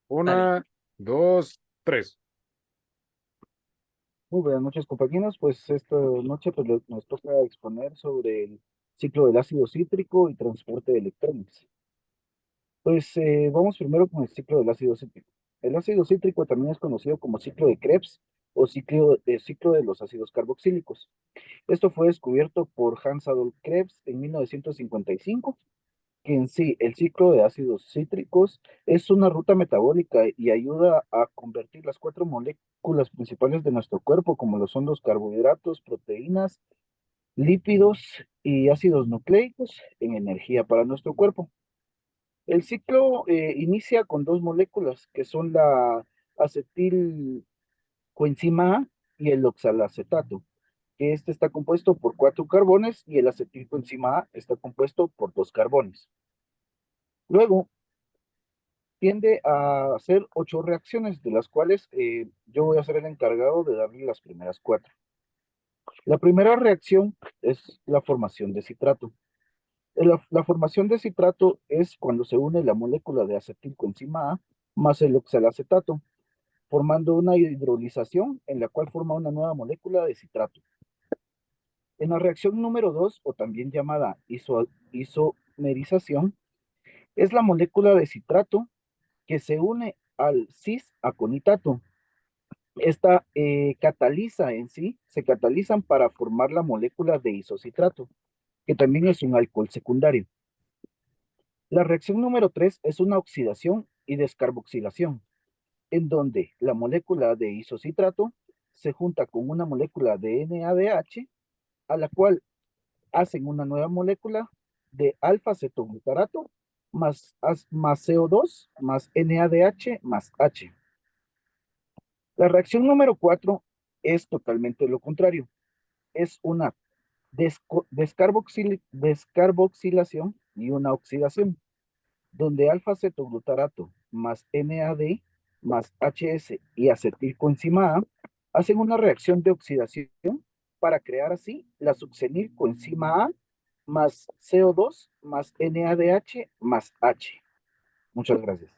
Dale. Una, dos, tres. Muy buenas noches, compañeros. Pues esta noche nos toca exponer sobre el ciclo del ácido cítrico y transporte de electrones. Pues vamos primero con el ciclo del ácido cítrico. El ácido cítrico también es conocido como ciclo de Krebs o ciclo de los ácidos carboxílicos. Esto fue descubierto por Hans Adolf Krebs en 1955, que en sí el ciclo de ácidos cítricos es una ruta metabólica y ayuda a convertir las cuatro moléculas principales de nuestro cuerpo, como lo son los carbohidratos, proteínas, lípidos y ácidos nucleicos, en energía para nuestro cuerpo. El ciclo inicia con dos moléculas, que son la acetilcoenzima A y el oxalacetato, que este está compuesto por cuatro carbones y el acetilcoenzima A está compuesto por dos carbones. Luego, tiende a hacer ocho reacciones, de las cuales yo voy a ser el encargado de darle las primeras cuatro. La primera reacción es la formación de citrato. La formación de citrato es cuando se une la molécula de acetilcoenzima A más el oxalacetato, formando una hidrolización en la cual forma una nueva molécula de citrato. En la reacción número 2, o también llamada isomerización, es la molécula de citrato que se une al cis-aconitato. Esta cataliza en sí, se catalizan para formar la molécula de isocitrato, que también es un alcohol secundario. La reacción número 3 es una oxidación y descarboxilación, en donde la molécula de isocitrato se junta con una molécula de NADH, a la cual hacen una nueva molécula de alfa-cetoglutarato más CO2 más NADH más H. La reacción número 4 es totalmente lo contrario. Es una descarboxilación y una oxidación, donde alfa-cetoglutarato más NAD más HS y acetilcoenzima A hacen una reacción de oxidación para crear así la succinilcoenzima A más CO2 más NADH más H. Muchas gracias.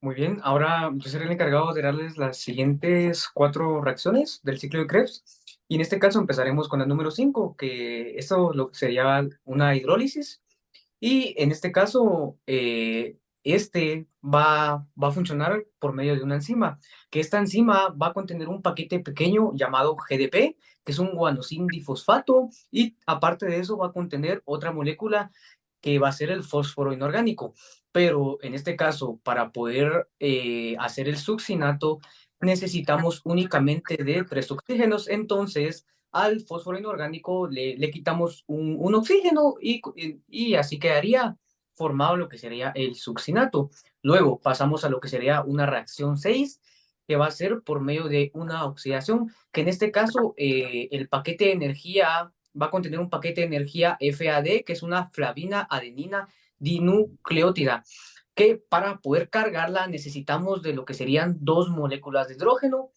Muy bien, ahora yo seré el encargado de darles las siguientes cuatro reacciones del ciclo de Krebs. Y en este caso empezaremos con el número 5, que esto lo sería una hidrólisis. Y en este caso, este va a funcionar por medio de una enzima, que esta enzima va a contener un paquete pequeño llamado GDP, que es un guanosin difosfato, y aparte de eso va a contener otra molécula que va a ser el fósforo inorgánico. Pero en este caso, para poder hacer el succinato, necesitamos únicamente de tres oxígenos. Entonces, al fósforo inorgánico le quitamos un oxígeno y así quedaría formado lo que sería el succinato. Luego pasamos a lo que sería una reacción 6, que va a ser por medio de una oxidación, que en este caso el paquete de energía va a contener un paquete de energía FAD, que es una flavina adenina dinucleótida, que para poder cargarla necesitamos de lo que serían dos moléculas de hidrógeno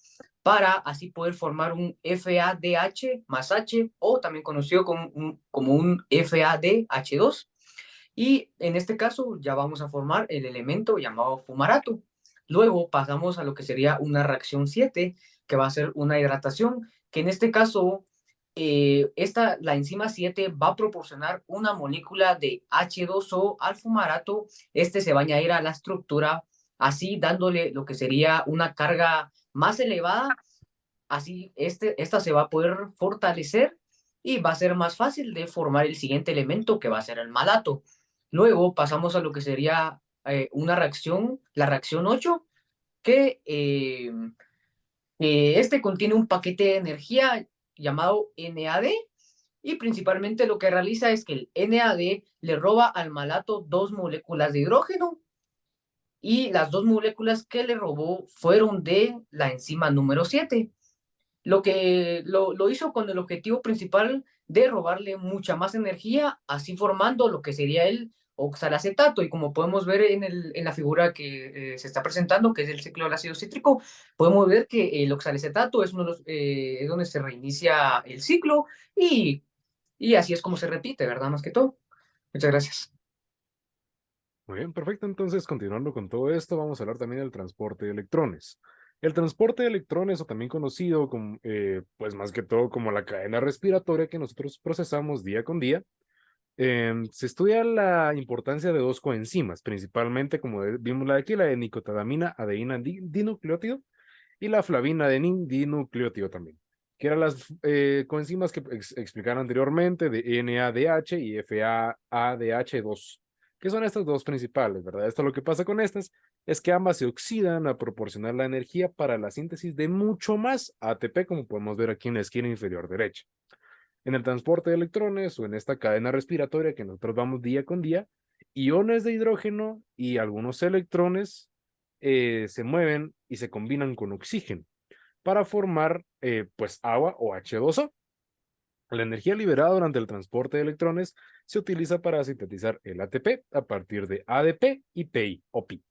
para así poder formar un FADH más H, o también conocido como un FADH2. Y en este caso ya vamos a formar el elemento llamado fumarato. Luego pasamos a lo que sería una reacción 7, que va a ser una hidratación, que en este caso la enzima 7 va a proporcionar una molécula de H2O al fumarato. Este se va a añadir a la estructura, así dándole lo que sería una carga más elevada. Así esta se va a poder fortalecer y va a ser más fácil de formar el siguiente elemento, que va a ser el malato. Luego pasamos a lo que sería una reacción, la reacción 8, que este contiene un paquete de energía llamado NAD, y principalmente lo que realiza es que el NAD le roba al malato dos moléculas de hidrógeno, y las dos moléculas que le robó fueron de la enzima número 7. Lo hizo con el objetivo principal de robarle mucha más energía, así formando lo que sería el oxalacetato. Y como podemos ver en la figura que se está presentando, que es el ciclo del ácido cítrico, podemos ver que el oxalacetato es, uno de los, es donde se reinicia el ciclo, y, y así es como se repite, ¿verdad? Más que todo. Muchas gracias. Muy bien, perfecto. Entonces, continuando con todo esto, vamos a hablar también del transporte de electrones. El transporte de electrones, o también conocido como, pues más que todo como la cadena respiratoria que nosotros procesamos día con día, se estudia la importancia de dos coenzimas, principalmente, como vimos la de aquí, la de nicotadamina, adeína, dinucleótido, y la flavina, adenín, dinucleótido también, que eran las coenzimas que explicaron anteriormente de NADH y FAADH2, que son estas dos principales, ¿verdad? Esto lo que pasa con estas es que ambas se oxidan a proporcionar la energía para la síntesis de mucho más ATP, como podemos ver aquí en la esquina inferior derecha. En el transporte de electrones o en esta cadena respiratoria que nosotros vamos día con día, iones de hidrógeno y algunos electrones se mueven y se combinan con oxígeno para formar pues agua o H2O. La energía liberada durante el transporte de electrones se utiliza para sintetizar el ATP a partir de ADP y PI o pi,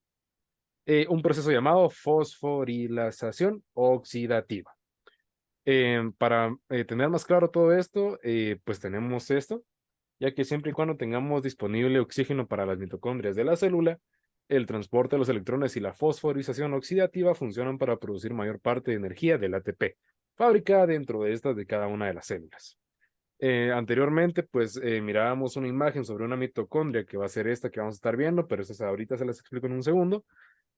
un proceso llamado fosforilación oxidativa. Para tener más claro todo esto, pues tenemos esto, ya que siempre y cuando tengamos disponible oxígeno para las mitocondrias de la célula, el transporte de los electrones y la fosforización oxidativa funcionan para producir mayor parte de energía del ATP, fabricada dentro de estas de cada una de las células. Anteriormente, pues mirábamos una imagen sobre una mitocondria que va a ser esta que vamos a estar viendo, pero estas ahorita se las explico en un segundo.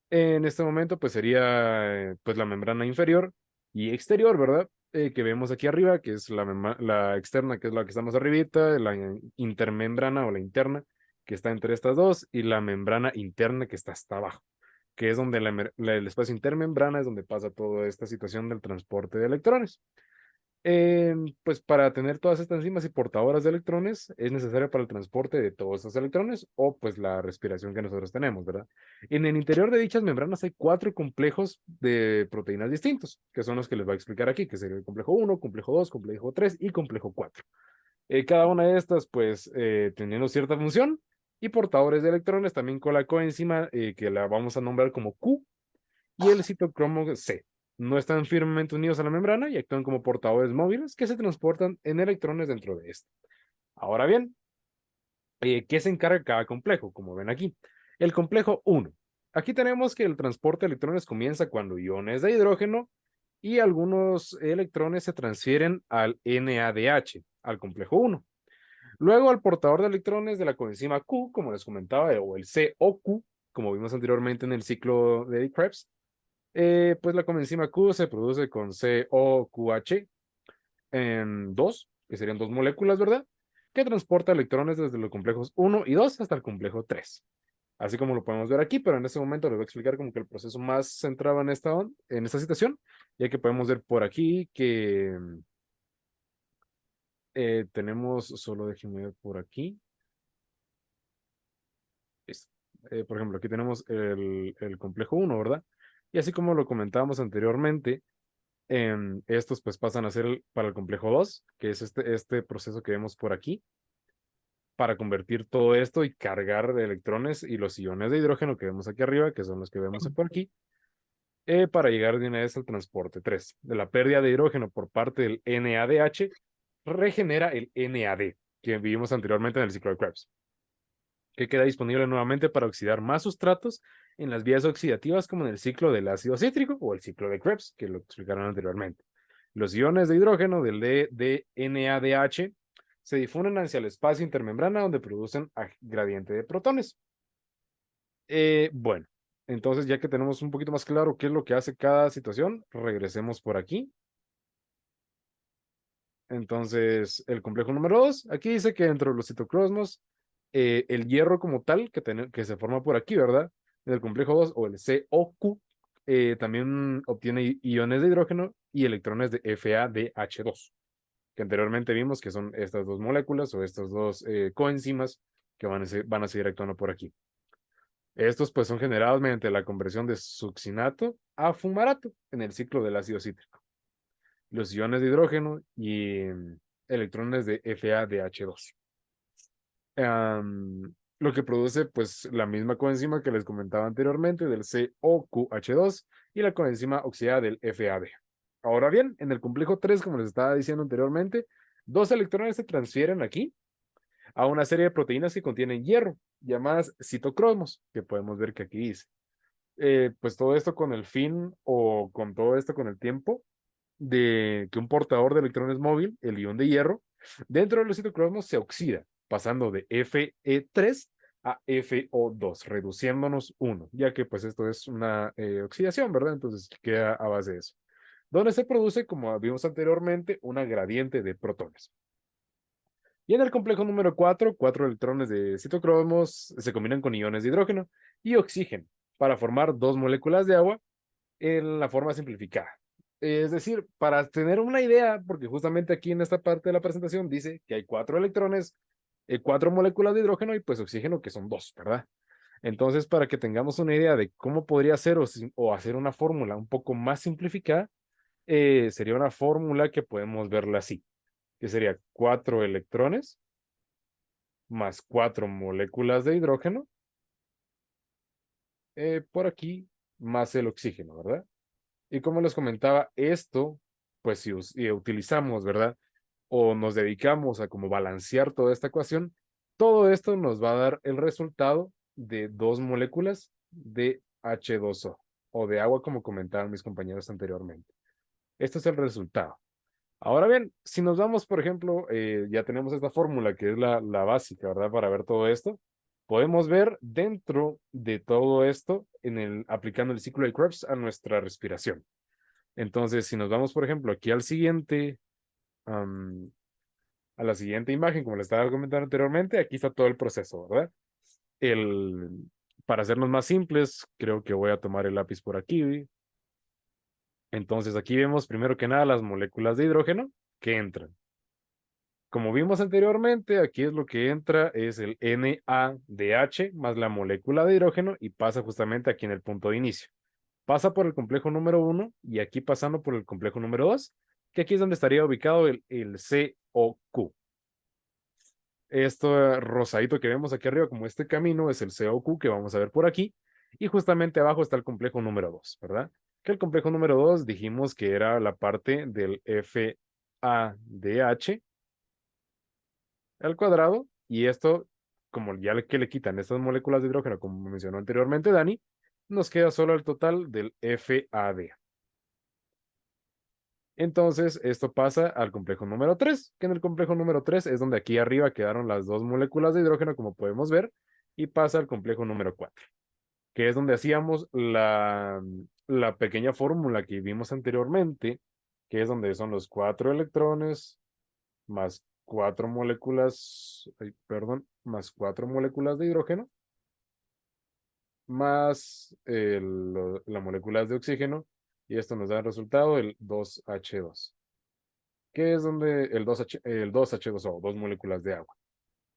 En este momento, pues sería pues la membrana inferior y exterior, ¿verdad? Que vemos aquí arriba, que es la externa, que es la que está más arribita, la intermembrana o la interna, que está entre estas dos, y la membrana interna que está hasta abajo, que es donde el espacio intermembrana es donde pasa toda esta situación del transporte de electrones. Pues para tener todas estas enzimas y portadoras de electrones es necesario para el transporte de todos estos electrones o pues la respiración que nosotros tenemos, ¿verdad? En el interior de dichas membranas hay 4 complejos de proteínas distintos, que son los que les voy a explicar aquí, que sería el complejo 1, complejo 2, complejo 3 y complejo 4. Cada una de estas pues teniendo cierta función y portadores de electrones también con la coenzima que la vamos a nombrar como Q y el citocromo C. No están firmemente unidos a la membrana y actúan como portadores móviles que se transportan en electrones dentro de esta. Ahora bien, ¿qué se encarga cada complejo? Como ven aquí, el complejo 1. Aquí tenemos que el transporte de electrones comienza cuando iones de hidrógeno y algunos electrones se transfieren al NADH, al complejo 1. Luego al portador de electrones de la coenzima Q, como les comentaba, o el COQ, como vimos anteriormente en el ciclo de Krebs, pues la coenzima Q se produce con COQH en 2, que serían dos moléculas, ¿verdad? Que transporta electrones desde los complejos 1 y 2 hasta el complejo 3. Así como lo podemos ver aquí, pero en este momento les voy a explicar como que el proceso más centrado en esta situación, ya que podemos ver por aquí que tenemos, solo déjenme ver por aquí. Listo. Por ejemplo, aquí tenemos el complejo 1, ¿verdad? Y así como lo comentábamos anteriormente, estos pues pasan a ser para el complejo 2, que es este proceso que vemos por aquí, para convertir todo esto y cargar de electrones y los iones de hidrógeno que vemos aquí arriba, que son los que vemos por aquí, para llegar de una vez al transporte 3. De la pérdida de hidrógeno por parte del NADH, regenera el NAD, que vimos anteriormente en el ciclo de Krebs, que queda disponible nuevamente para oxidar más sustratos en las vías oxidativas como en el ciclo del ácido cítrico o el ciclo de Krebs, que lo explicaron anteriormente. Los iones de hidrógeno del NADH se difunden hacia el espacio intermembrana donde producen gradiente de protones. Bueno, entonces ya que tenemos un poquito más claro qué es lo que hace cada situación, regresemos por aquí. Entonces, el complejo número 2, aquí dice que dentro de los citocromos, el hierro como tal, que se forma por aquí, ¿verdad? En el complejo 2 o el COQ, también obtiene iones de hidrógeno y electrones de FADH2, que anteriormente vimos que son estas dos moléculas o estas dos coenzimas que van a seguir actuando por aquí. Estos pues son generados mediante la conversión de succinato a fumarato en el ciclo del ácido cítrico. Los iones de hidrógeno y electrones de FADH2. Lo que produce pues la misma coenzima que les comentaba anteriormente del COQH2 y la coenzima oxidada del FAD. Ahora bien, en el complejo 3, como les estaba diciendo anteriormente, dos electrones se transfieren aquí a una serie de proteínas que contienen hierro, llamadas citocromos, que podemos ver que aquí dice. Pues todo esto con el fin o con todo esto con el tiempo de que un portador de electrones móvil, el ion de hierro, dentro de los citocromos se oxida, pasando de Fe3 a FO2, reduciéndonos 1, ya que pues esto es una oxidación, ¿verdad? Entonces queda a base de eso. Donde se produce, como vimos anteriormente, una gradiente de protones. Y en el complejo número 4, 4 electrones de citocromos se combinan con iones de hidrógeno y oxígeno para formar 2 moléculas de agua en la forma simplificada. Es decir, para tener una idea, porque justamente aquí en esta parte de la presentación dice que hay 4 electrones, 4 moléculas de hidrógeno y pues oxígeno que son 2, ¿verdad? Entonces, para que tengamos una idea de cómo podría ser o hacer una fórmula un poco más simplificada, sería una fórmula que podemos verla así, que sería 4 electrones más 4 moléculas de hidrógeno, por aquí, más el oxígeno, ¿verdad? Y como les comentaba, esto, pues si utilizamos, ¿verdad? O nos dedicamos a como balancear toda esta ecuación, todo esto nos va a dar el resultado de 2 moléculas de H2O o de agua, como comentaban mis compañeros anteriormente. Este es el resultado. Ahora bien, si nos vamos, por ejemplo, ya tenemos esta fórmula que es la básica, ¿verdad? Para ver todo esto. Podemos ver dentro de todo esto, aplicando el ciclo de Krebs a nuestra respiración. Entonces, si nos vamos, por ejemplo, aquí a la siguiente imagen, como les estaba comentando anteriormente, aquí está todo el proceso, ¿verdad? Para hacernos más simples, creo que voy a tomar el lápiz por aquí. Entonces, aquí vemos primero que nada las moléculas de hidrógeno que entran. Como vimos anteriormente, aquí es lo que entra, es el NADH más la molécula de hidrógeno y pasa justamente aquí en el punto de inicio. Pasa por el complejo número 1 y aquí pasando por el complejo número 2, que aquí es donde estaría ubicado el COQ. Esto rosadito que vemos aquí arriba como este camino es el COQ que vamos a ver por aquí y justamente abajo está el complejo número 2, ¿verdad? Que el complejo número 2 dijimos que era la parte del FADH al cuadrado y esto, como ya que le quitan estas moléculas de hidrógeno, como mencionó anteriormente Dani, nos queda solo el total del FAD. Entonces, esto pasa al complejo número 3, que en el complejo número 3 es donde aquí arriba quedaron las 2 moléculas de hidrógeno, como podemos ver, y pasa al complejo número 4, que es donde hacíamos la pequeña fórmula que vimos anteriormente, que es donde son los 4 electrones más 4 moléculas, más 4 moléculas de hidrógeno, más las moléculas de oxígeno, y esto nos da el resultado, el 2H2, que es donde el 2H2O, 2 moléculas de agua,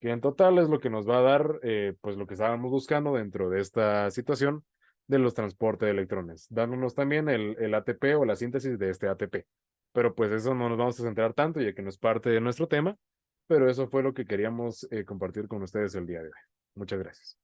que en total es lo que nos va a dar, pues lo que estábamos buscando dentro de esta situación de los transportes de electrones, dándonos también el ATP o la síntesis de este ATP. Pero pues eso no nos vamos a centrar tanto, ya que no es parte de nuestro tema, pero eso fue lo que queríamos compartir con ustedes el día de hoy. Muchas gracias.